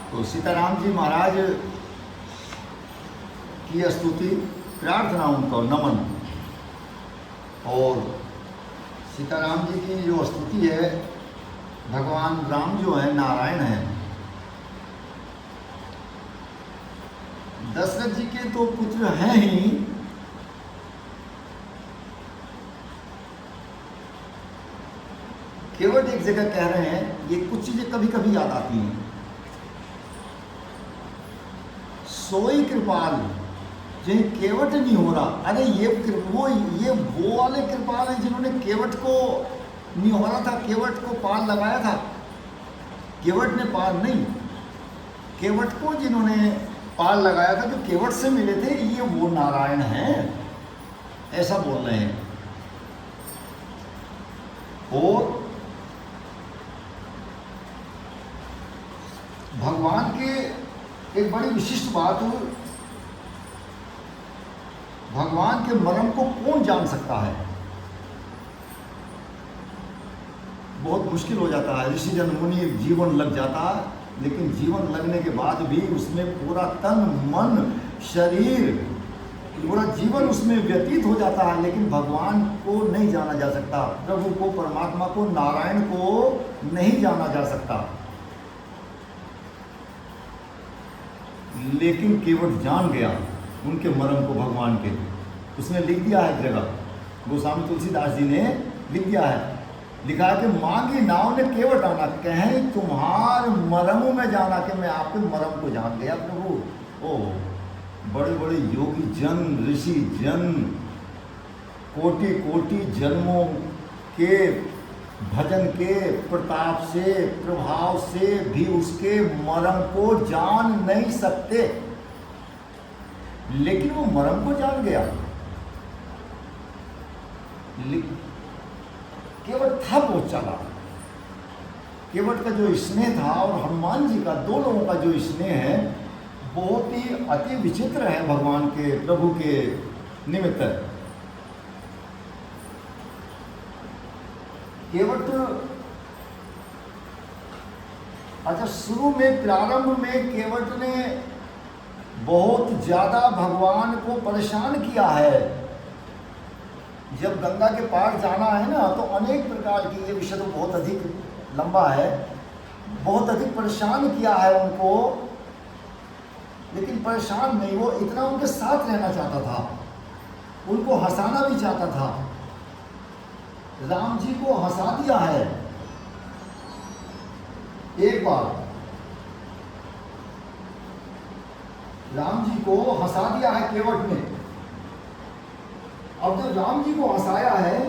तो सीताराम जी महाराज की स्तुति, प्रार्थना, उनका नमन। और सीताराम जी की जो स्तुति है, भगवान राम जो है नारायण है। दशरथ जी के तो पुत्र हैं ही, केवट एक जगह कह रहे हैं, ये कुछ चीजें कभी कभी याद आती हैं। सोई कृपाल जिन केवट नहीं हो रहा। अरे ये वो वाले कृपाल हैं जिन्होंने केवट को नहीं हो रहा था, केवट को पाल लगाया था। केवट ने पाल नहीं, केवट को जिन्होंने पाल लगाया था, जो केवट से मिले थे, ये वो नारायण हैं, ऐसा बोल रहे हैं। और भगवान के एक बड़ी विशिष्ट बात, भगवान के मर्म को कौन जान सकता है? बहुत मुश्किल हो जाता है। ऋषि जन मुनि जीवन लग जाता है, लेकिन जीवन लगने के बाद भी उसमें पूरा तन मन शरीर पूरा जीवन उसमें व्यतीत हो जाता है, लेकिन भगवान को नहीं जाना जा सकता। प्रभु को, परमात्मा को, नारायण को नहीं जाना जा सकता। लेकिन केवट जान गया उनके मर्म को, भगवान के। उसने लिख दिया है जगह, गोस्वामी तुलसीदास जी ने लिख दिया है, लिखा है कि मांगी नाव ने केवट आना, कहें तुम्हार मर्म में जाना, कि मैं आपके मर्म को जान गया प्रभु। ओह, बड़े बड़े योगी जन, ऋषि जन, कोटि कोटि जन्मों के भजन के प्रताप से, प्रभाव से भी उसके मर्म को जान नहीं सकते, लेकिन वो मर्म को जान गया। केवट था वो चला। केवट का जो स्नेह था और हनुमान जी का, दो लोगों का जो स्नेह है, बहुत ही अति विचित्र है भगवान के, प्रभु के निमित्त। केवट, अच्छा, शुरू में, प्रारंभ में केवट ने बहुत ज्यादा भगवान को परेशान किया है। जब गंगा के पार जाना है ना, तो अनेक प्रकार की, ये विषय तो बहुत अधिक लंबा है, बहुत अधिक परेशान किया है उनको। लेकिन परेशान नहीं, वो इतना उनके साथ रहना चाहता था, उनको हंसाना भी चाहता था। राम जी को हंसा दिया है एक बार, राम जी को हंसा दिया है केवट ने। अब जब राम जी को हंसाया है,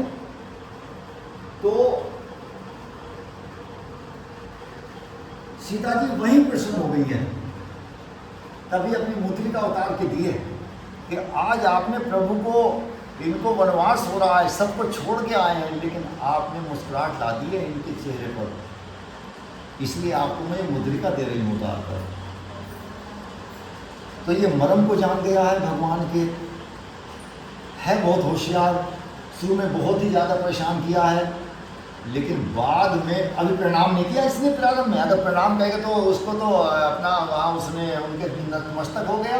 तो सीता जी वहीं प्रसन्न हो गई है। तभी अपनी मुद्रिका उतार के दिए कि आज आपने प्रभु को, इनको वनवास हो रहा है, सबको छोड़ के आए हैं, लेकिन आपने मुस्कुराहट ला दी है इनके चेहरे पर, इसलिए आपको मैं मुद्रिका दे रही हूँ उतार कर। तो ये मर्म को जान गया है भगवान के, है बहुत होशियार। शुरू में बहुत ही ज़्यादा परेशान किया है, लेकिन बाद में, अभी प्रणाम नहीं किया इसने प्रारंभ में। अगर प्रणाम कहेगा तो उसको तो अपना वहाँ उसने उनके नतमस्तक हो गया।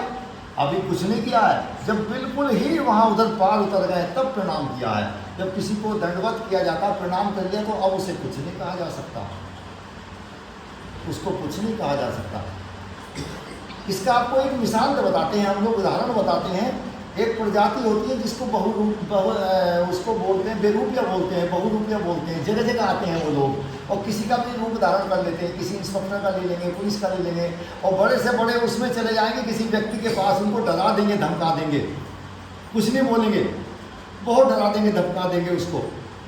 अभी कुछ नहीं किया है, जब बिल्कुल ही वहाँ उधर पार उतर गए तब प्रणाम किया है। जब किसी को दंडवत किया जाता, प्रणाम कर लिया, तो अब उसे कुछ नहीं कहा जा सकता, उसको कुछ नहीं कहा जा सकता। इसका आपको एक मिसाल बताते हैं हम लोग, उदाहरण बताते हैं। एक प्रजाति होती है जिसको उसको बोलते हैं बेरूपिया बोलते हैं, बहुरूपिया बोलते हैं। जगह जगह आते हैं वो लोग, और किसी का भी रूप धारण कर लेते हैं। किसी इंस्पेक्टर का ले लेंगे, पुलिस का ले लेंगे, और बड़े से बड़े उसमें चले जाएंगे किसी व्यक्ति के पास, उनको डरा देंगे, धमका देंगे, कुछ नहीं बोलेंगे, बहुत डरा देंगे, धमका देंगे उसको,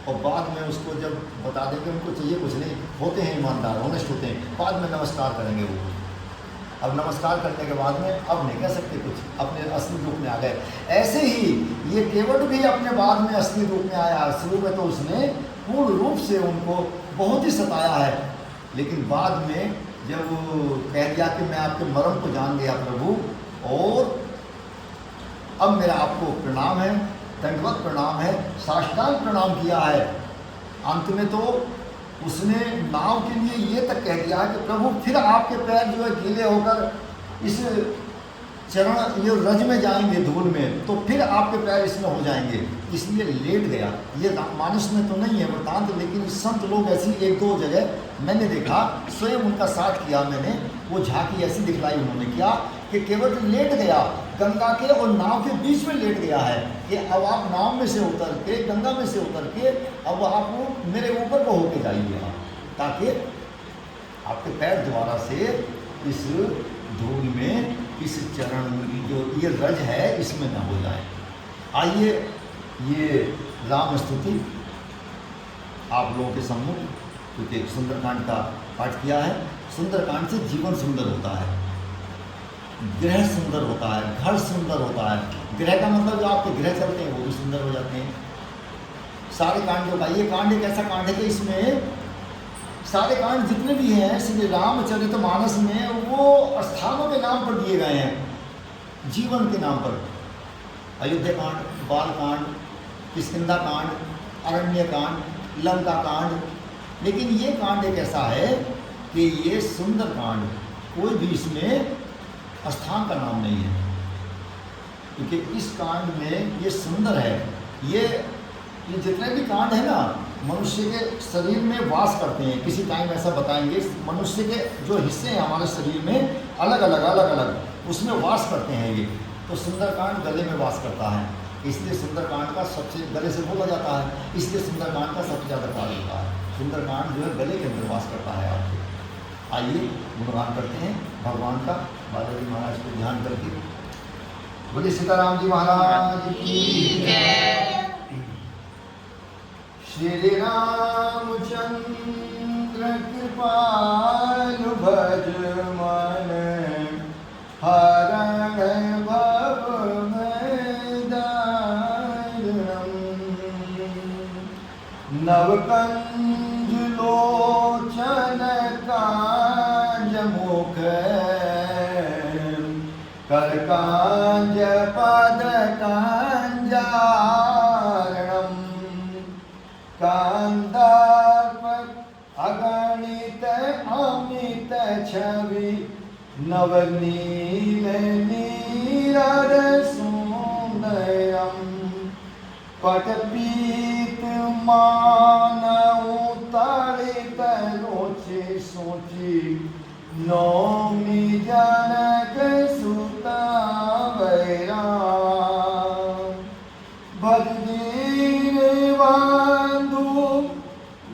और बाद में उसको जब बता देंगे उनको चाहिए कुछ नहीं, होते हैं ईमानदार, ऑनेस्ट होते हैं, बाद में नमस्कार करेंगे वो। अब नमस्कार करने के बाद में अब नहीं कह सकते कुछ, अपने असली रूप में आ गए। ऐसे ही ये केवट भी अपने बाद में असली रूप में आया। शुरू में तो उसने पूर्ण रूप से उनको बहुत ही सताया है, लेकिन बाद में जब कह दिया कि मैं आपके मर्म को जान गया प्रभु, और अब मेरा आपको प्रणाम है, दंडवत प्रणाम है, साष्टांग प्रणाम किया है। अंत में तो उसने नाव के लिए ये तक कह दिया किया है कि प्रभु फिर आपके पैर जो है गीले होकर इस चरण ये रज में जाएंगे धूल में, तो फिर आपके पैर इसमें हो जाएंगे, इसलिए लेट गया। ये मानस में तो नहीं है वृतांत, लेकिन संत लोग ऐसी एक दो जगह मैंने देखा, स्वयं उनका साथ किया मैंने, वो झांकी ऐसी दिखलाई उन्होंने किया कि केवल लेट गया गंगा के और नाव के बीच में लेट गया है कि अब आप नाव में से उतर के, गंगा में से उतर के अब आप मेरे ऊपर को होके जाइएगा, ताकि आपके पैर दोबारा से इस धूल में, इस चरण जो ये रज है इसमें न हो जाए। आइए ये राम स्तुति आप लोगों के सम्मुख, क्योंकि सुंदरकांड का पाठ किया है। सुंदरकांड से जीवन सुंदर होता है, गृह सुंदर होता है, घर सुंदर होता है। गृह का मतलब जो आपके गृह चलते हैं वो भी सुंदर हो जाते हैं। सारे कांडों का ये कांड एक ऐसा कांड है कि इसमें सारे कांड जितने भी हैं श्री रामचरितमानस में वो स्थानों के नाम पर दिए गए हैं, जीवन के नाम पर। अयोध्या कांड, बाल कांड, किष्किंधा कांड, अरण्य कांड, लंका कांड। लेकिन ये कांड एक ऐसा है कि ये सुंदर कांड, कोई भी इसमें स्थान का नाम नहीं है, क्योंकि इस कांड में ये सुंदर है। ये जितने भी कांड है ना, मनुष्य के शरीर में वास करते हैं। किसी टाइम ऐसा बताएंगे, मनुष्य के जो हिस्से हैं हमारे शरीर में अलग अलग उसमें वास करते हैं ये। तो सुंदरकांड गले में वास करता है, इसलिए सुंदरकांड का सबसे गले से बोला जाता है, इसलिए सुंदरकांड का सबसे ज़्यादा कार्य होता है। सुंदरकांड जो है गले के अंदर वास करता है आपके। आइए गुणगान करते हैं भगवान का, बाला जी महाराज को ध्यान करके। बोलिए सीताराम जी महाराज की जय। श्री रामचंद्र कृपालु भज मन, हरण भव दारुणम्। नवकंज लोचन कांज मुख, कर कांज पद कांजारणम्। कांदार्प अगणित अमित छवि, नवनील नीरद सुंदरम्। पटपीत मानव ताड़ित लोचे सोची, नौमी जनक सुता वैराम। भजदीन बंधु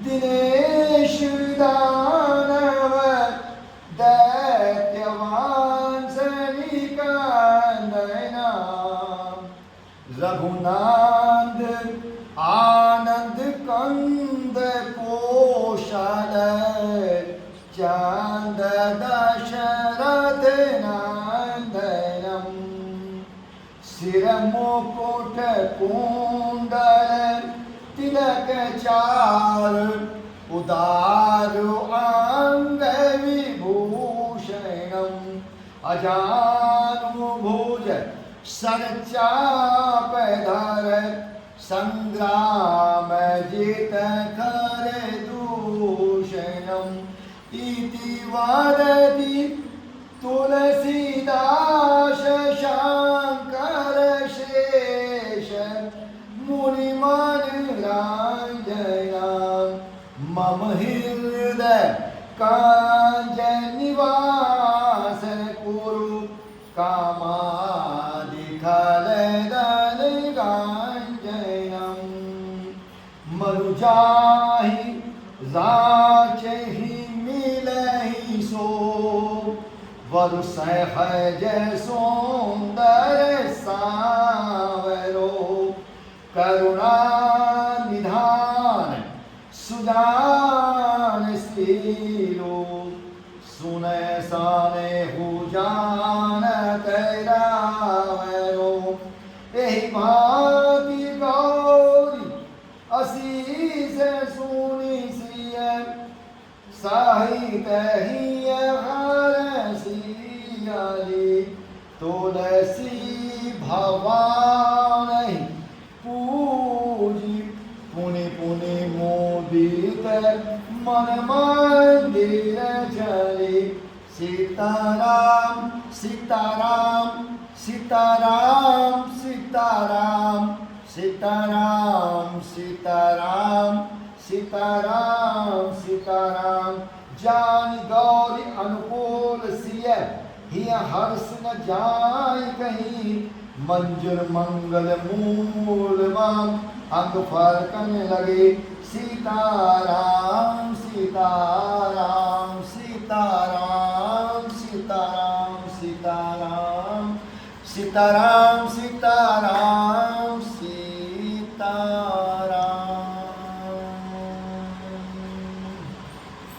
दिनेश दानव, दैत्यवान सनिकानयना। रघुनाथ आनंद कंद कोशालय, चांद दशरथ नंदनम्। सिर मुकुट कुंडल तिलक चार, उदार अंग विभूषणम्। अजानुभुज सरचापधर, संग्राम जित कर दूषणम्। इति वदति तुलसीदास शंकर शेष, मुनिमनोरंजना। मम हृदय कांज निवास कुरु, कामादिखलदल गांजनम्। मनुजाहि राचहि मिलहि सो, वरु सहज सुंदर सावरो। करुणा निधान सुजान शीलो, सुने साने हु जानत रावरो। एहि भांति गौरी असीस सुनि सिय, साहित ही हरसियाली। तुलसी भवानी पूजी, पुनि पुनि मोदित मन मंदिर चले। सीताराम सीताराम सीताराम सीताराम सीताराम सीताराम सीताराम सीताराम। जान गौरी अनुकूल सिय हिय हर्ष न जाय कहीं। मंजूर मंगल मूल माम अंग फरकने लगे। सीताराम सीताराम सीताराम सीताराम सीताराम सीताराम सीताराम